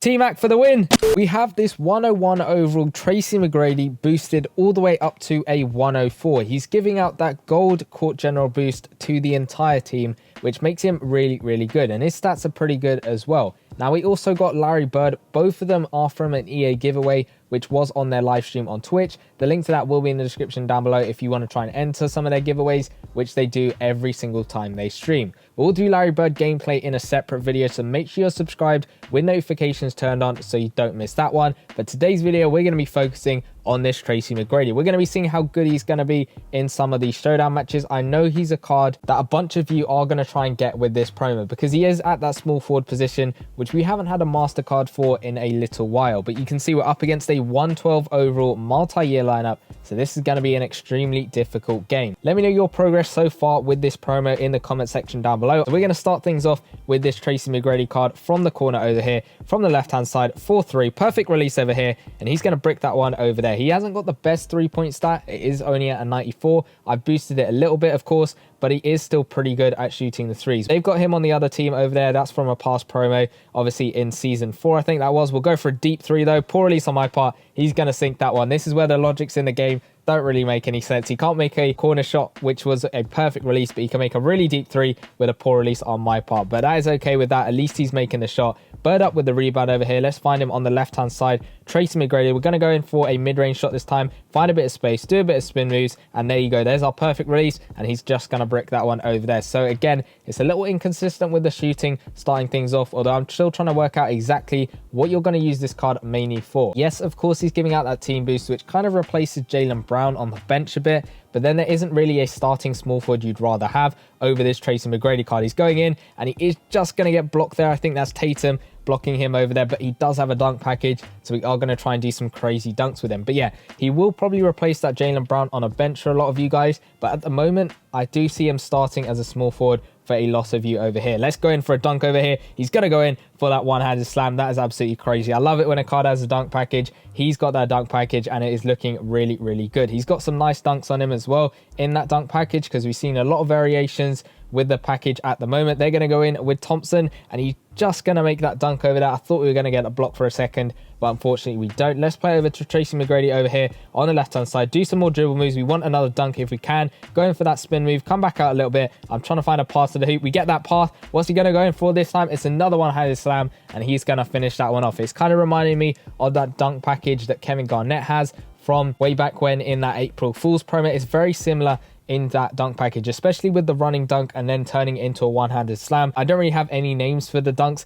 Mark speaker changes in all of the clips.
Speaker 1: T-Mac for the win. We have this 101 overall Tracy McGrady boosted all the way up to a 104. He's giving out that gold court general boost to the entire team, which makes him really, really good. And his stats are pretty good as well. Now, we also got Larry Bird. Both of them are from an EA giveaway, which was on their live stream on Twitch. The link to that will be in the description down below if you want to try and enter some of their giveaways, which they do every single time they stream. We'll do Larry Bird gameplay in a separate video, so make sure you're subscribed with notifications turned on so you don't miss that one. But today's video, we're going to be focusing on this Tracy McGrady. We're going to be seeing how good he's going to be in some of these showdown matches. I know he's a card that a bunch of you are going to try and get with this promo because he is at that small forward position, which we haven't had a master card for in a little while. But you can see we're up against a 112 overall multi-year lineup, so this is going to be an extremely difficult game. Let me know your progress so far with this promo in the comment section down below. So we're going to start things off with this Tracy McGrady card from the corner over here, from the left hand side, 4-3, perfect release over here, and he's going to brick that one over there. He hasn't got the best 3-point stat. It is only at a 94. I've boosted it a little bit, of course, but he is still pretty good at shooting the threes. They've got him on the other team over there. That's from a past promo, obviously in season 4, I think that was. We'll go for a deep 3 though. Poor release on my part. He's going to sink that one. This is where the logics in the game don't really make any sense. He can't make a corner shot, which was a perfect release, but he can make a really deep 3 with a poor release on my part. But that is okay with that. At least he's making the shot. Bird up with the rebound over here. Let's find him on the left-hand side. Tracy McGrady. We're going to go in for a mid-range shot this time. Find a bit of space, do a bit of spin moves, and there you go. There's our perfect release, and he's just going to brick that one over there. So again, it's a little inconsistent with the shooting, starting things off, although I'm still trying to work out exactly what you're going to use this card mainly for. Yes, of course, he's giving out that team boost, which kind of replaces Jaylen Brown on the bench a bit, but then there isn't really a starting small forward you'd rather have over this Tracy McGrady card. He's going in, and he is just going to get blocked there. I think that's Tatum blocking him over there, but he does have a dunk package, so we are going to try and do some crazy dunks with him. But yeah, he will probably replace that Jaylen Brown on a bench for a lot of you guys, but at the moment, I do see him starting as a small forward for a lot of you over here. Let's go in for a dunk over here. He's going to go in for that one-handed slam. That is absolutely crazy. I love it when a card has a dunk package. He's got that dunk package, and it is looking really, really good. He's got some nice dunks on him as well in that dunk package because we've seen a lot of variations with the package at the moment. They're going to go in with Thompson, and he's just going to make that dunk over there. I thought we were going to get a block for a second, but unfortunately we don't. Let's play over to Tracy McGrady over here on the left-hand side. Do some more dribble moves. We want another dunk if we can. Go in for that spin move. Come back out a little bit. I'm trying to find a pass to the hoop. We get that path. What's he going to go in for this time? It's another one-handed slam, and he's going to finish that one off. It's kind of reminding me of that dunk package that Kevin Garnett has from way back when in that April Fool's promo. It's very similar in that dunk package, especially with the running dunk and then turning it into a one-handed slam. I don't really have any names for the dunks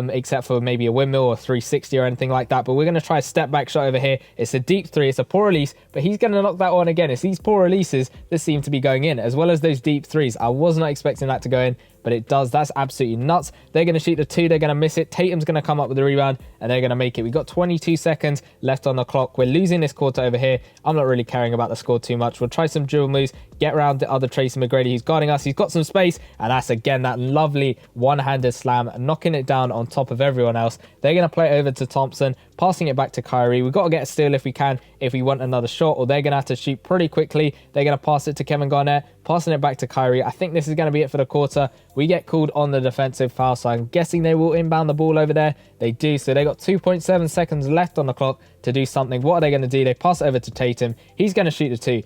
Speaker 1: except for maybe a windmill or 360 or anything like that, but we're going to try a step back shot over here. It's a deep 3, it's a poor release, but he's going to knock that one again. It's these poor releases that seem to be going in, as well as those deep 3s. I was not expecting that to go in, but it does. That's absolutely nuts. They're going to shoot the 2. They're going to miss it. Tatum's going to come up with the rebound, and they're going to make it. We've got 22 seconds left on the clock. We're losing this quarter over here. I'm not really caring about the score too much. We'll try some dribble moves, get around the other Tracy McGrady who's guarding us. He's got some space, and that's, again, that lovely one-handed slam, knocking it down on top of everyone else. They're going to play it over to Thompson, passing it back to Kyrie. We've got to get a steal if we can, if we want another shot, or they're going to have to shoot pretty quickly. They're going to pass it to Kevin Garnett, passing it back to Kyrie. I think this is going to be it for the quarter. We get called on the defensive foul, so I'm guessing they will inbound the ball over there. They do, so they got 2.7 seconds left on the clock to do something. What are they going to do? They pass it over to Tatum. He's going to shoot the 2.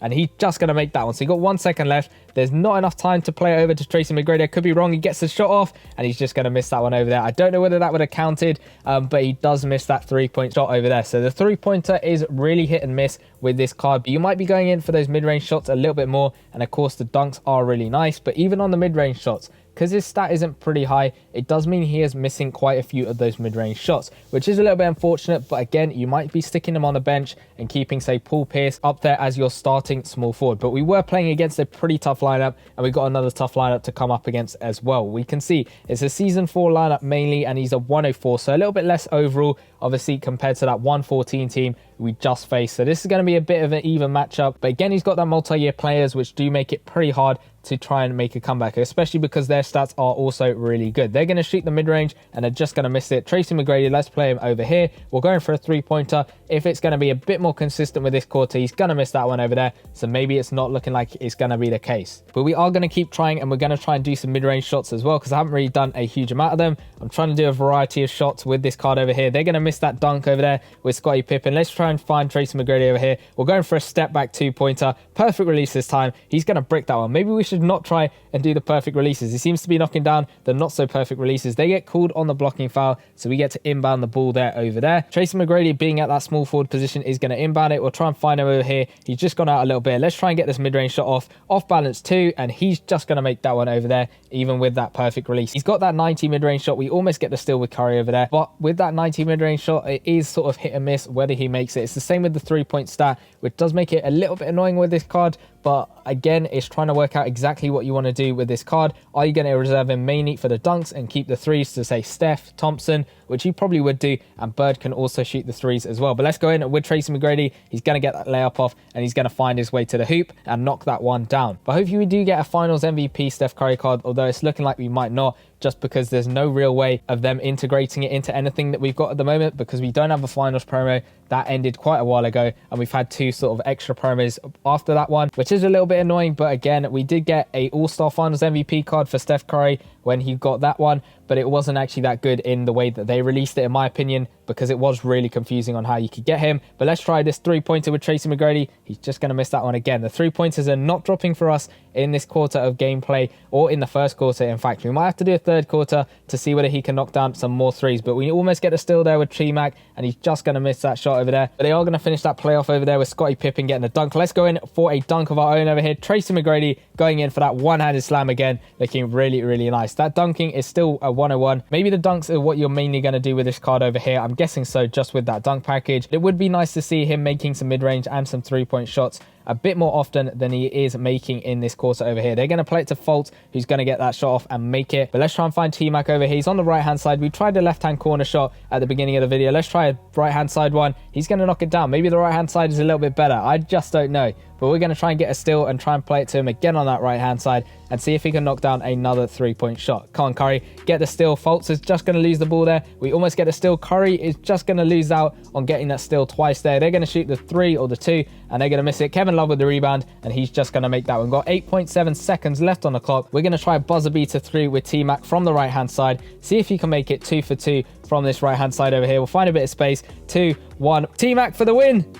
Speaker 1: And he's just going to make that one. So he got 1 second left. There's not enough time to play it over to Tracy McGrady. I could be wrong. He gets the shot off, and he's just going to miss that one over there. I don't know whether that would have counted, but he does miss that 3-point shot over there. So the 3-pointer is really hit and miss with this card. But you might be going in for those mid-range shots a little bit more. And of course, the dunks are really nice. But even on the mid-range shots, because his stat isn't pretty high, it does mean he is missing quite a few of those mid-range shots, which is a little bit unfortunate. But again, you might be sticking him on the bench and keeping, say, Paul Pierce up there as your starting small forward. But we were playing against a pretty tough lineup, and we got another tough lineup to come up against as well. We can see it's a season 4 lineup mainly, and he's a 104, so a little bit less overall, obviously, compared to that 114 team we just faced. So this is going to be a bit of an even matchup. But again, he's got that multi-year players, which do make it pretty hard to try and make a comeback, especially because their stats are also really good. They're going to shoot the mid-range and they're just going to miss it. Tracy McGrady, let's play him over here. We're going for a three-pointer. If it's going to be a bit more consistent with this quarter, he's going to miss that one over there. So maybe it's not looking like it's going to be the case. But we are going to keep trying, and we're going to try and do some mid-range shots as well, because I haven't really done a huge amount of them. I'm trying to do a variety of shots with this card over here. They're going to miss that dunk over there with Scottie Pippen. Let's try and find Tracy McGrady over here. We're going for a step back two-pointer. Perfect release this time. He's going to brick that one. Maybe we should not try and do the perfect releases. He seems to be knocking down the not so perfect releases. They get called on the blocking foul, so we get to inbound the ball there over there. Tracy McGrady being at that small forward position is going to inbound it. We'll try and find him over here. He's just gone out a little bit. Let's try and get this mid-range shot off balance too, and he's just going to make that one over there, even with that perfect release. He's got that 90 mid-range shot. We almost get the steal with Curry over there, but with that 90 mid-range shot, it is sort of hit and miss whether he makes it. It's the same with the three-point stat, which does make it a little bit annoying with this card. But again, it's trying to work out exactly what you want to do with this card. Are you going to reserve him mainly for the dunks and keep the threes to, say, Steph, Thompson, which you probably would do, and Bird can also shoot the threes as well. But let's go in with Tracy McGrady. He's going to get that layup off, and he's going to find his way to the hoop and knock that one down. But hopefully we do get a Finals MVP Steph Curry card, although it's looking like we might not, just because there's no real way of them integrating it into anything that we've got at the moment, because we don't have a Finals promo. That ended quite a while ago, and we've had two sort of extra promos after that one, which is a little bit annoying. But again, we did get a All-Star Finals MVP card for Steph Curry when he got that one, but it wasn't actually that good in the way that they released it, in my opinion, because it was really confusing on how you could get him. But let's try this three-pointer with Tracy McGrady. He's just going to miss that one again. The three-pointers are not dropping for us in this quarter of gameplay, or in the first quarter. In fact, we might have to do a third quarter to see whether he can knock down some more threes, but we almost get a steal there with T-Mac, and he's just going to miss that shot over there. But they are going to finish that playoff over there with Scottie Pippen getting a dunk. Let's go in for a dunk of our own over here. Tracy McGrady going in for that one-handed slam again, looking really, really nice. That dunking is still a 101. Maybe the dunks are what you're mainly going to do with this card over here. I'm guessing so, just with that dunk package. It would be nice to see him making some mid-range and some three-point shots a bit more often than he is making in this quarter over here. They're going to play it to Fultz, who's going to get that shot off and make it. But let's try and find T-Mac over here. He's on the right-hand side. We tried the left-hand corner shot at the beginning of the video. Let's try a right-hand side one. He's going to knock it down. Maybe the right-hand side is a little bit better. I just don't know. But we're going to try and get a steal and try and play it to him again on that right-hand side and see if he can knock down another three-point shot. Come on, Curry. Get the steal. Fultz is just going to lose the ball there. We almost get a steal. Curry is just going to lose out on getting that steal twice there. They're going to shoot the 3 or the 2, and they're going to miss it. Kevin Love with the rebound, and he's just going to make that one. Got 8.7 seconds left on the clock. We're going to try a buzzer beater 3 with T-Mac from the right-hand side. See if he can make it 2 for 2 from this right-hand side over here. We'll find a bit of space. 2, 1. T-Mac for the win.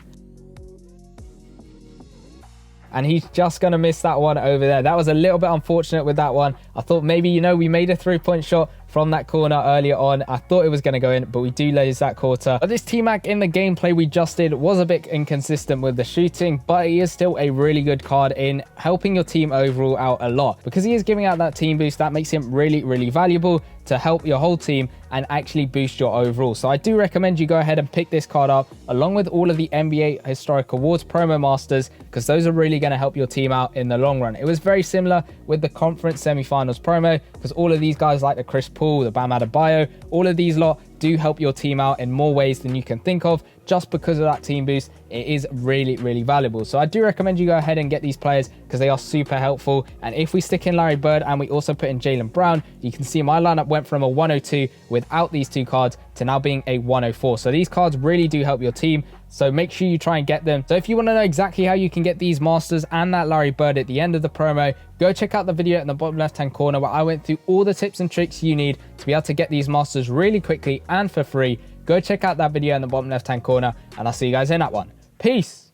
Speaker 1: And he's just going to miss that one over there. That was a little bit unfortunate with that one. I thought maybe, you know, we made a three-point shot from that corner earlier on. I thought it was going to go in, but we do lose that quarter. But this T-Mac in the gameplay we just did was a bit inconsistent with the shooting, but he is still a really good card in helping your team overall out a lot, because he is giving out that team boost. That makes him really, really valuable to help your whole team and actually boost your overall. So I do recommend you go ahead and pick this card up along with all of the NBA Historic Awards Promo Masters, because those are really going to help your team out in the long run. It was very similar with the conference semifinals promo, because all of these guys like the Chris Paul, the Bam Adebayo, all of these lot do help your team out in more ways than you can think of. Just because of that team boost, it is really, really valuable. So I do recommend you go ahead and get these players, because they are super helpful. And if we stick in Larry Bird and we also put in Jaylen Brown, you can see my lineup went from a 102 without these two cards to now being a 104. So these cards really do help your team. So make sure you try and get them. So if you want to know exactly how you can get these masters and that Larry Bird at the end of the promo, go check out the video in the bottom left hand corner where I went through all the tips and tricks you need to be able to get these masters really quickly and for free. Go check out that video in the bottom left hand corner, and I'll see you guys in that one. Peace.